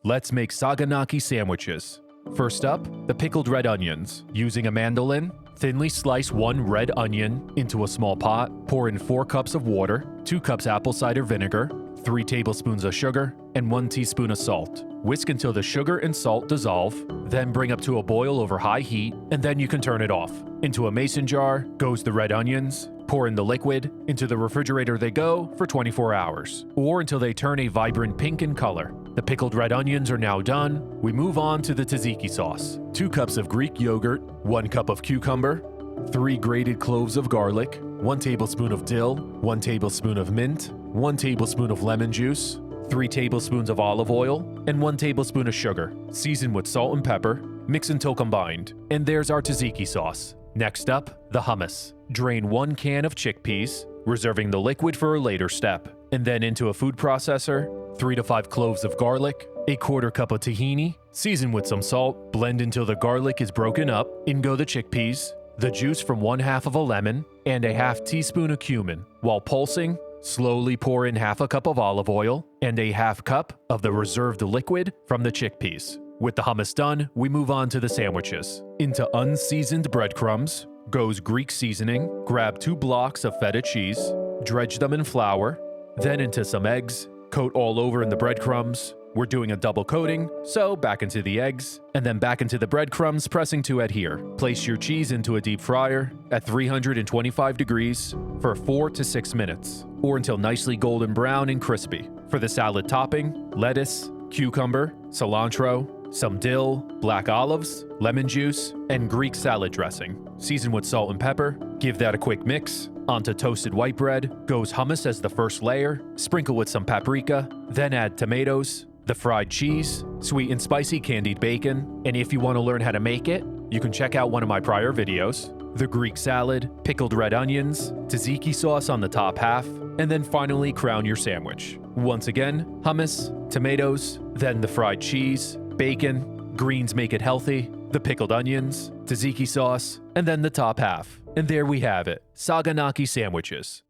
Let's make Saganaki sandwiches. First up, the pickled red onions. Using a mandolin, thinly slice 1 red onion into a small pot, pour in 4 cups of water, 2 cups apple cider vinegar, 3 tablespoons of sugar, and 1 teaspoon of salt. Whisk until the sugar and salt dissolve, then bring up to a boil over high heat, and then you can turn it off. Into a mason jar goes the red onions, pour in the liquid, into the refrigerator they go for 24 hours, or until they turn a vibrant pink in color. The pickled red onions are now done. We move on to the tzatziki sauce. 2 cups of Greek yogurt, 1 cup of cucumber, 3 grated cloves of garlic, 1 tablespoon of dill, 1 tablespoon of mint, 1 tablespoon of lemon juice, 3 tablespoons of olive oil, and 1 tablespoon of sugar. Season with salt and pepper, mix until combined. And there's our tzatziki sauce. Next up, the hummus. Drain 1 can of chickpeas, reserving the liquid for a later step. And then into a food processor, 3 to 5 cloves of garlic, a 1/4 cup of tahini, season with some salt, blend until the garlic is broken up, in go the chickpeas, the juice from 1/2 of a lemon, and a 1/2 teaspoon of cumin. While pulsing, slowly pour in 1/2 cup of olive oil and a 1/2 cup of the reserved liquid from the chickpeas. With the hummus done, we move on to the sandwiches. Into unseasoned breadcrumbs goes Greek seasoning, grab 2 blocks of feta cheese, dredge them in flour, then into some eggs, coat all over in the breadcrumbs. We're doing a double coating, so back into the eggs, and then back into the breadcrumbs, pressing to adhere. Place your cheese into a deep fryer at 325 degrees for 4 to 6 minutes, or until nicely golden brown and crispy. For the salad topping, lettuce, cucumber, cilantro, some dill, black olives, lemon juice, and Greek salad dressing. Season with salt and pepper, give that a quick mix. Onto toasted white bread goes hummus as the first layer, sprinkle with some paprika, then add tomatoes, the fried cheese, sweet and spicy candied bacon, and if you want to learn how to make it, you can check out one of my prior videos. The Greek salad, pickled red onions, tzatziki sauce on the top half, and then finally crown your sandwich. Once again, hummus, tomatoes, then the fried cheese, bacon, greens make it healthy, the pickled onions, tzatziki sauce, and then the top half. And there we have it, Saganaki sandwiches.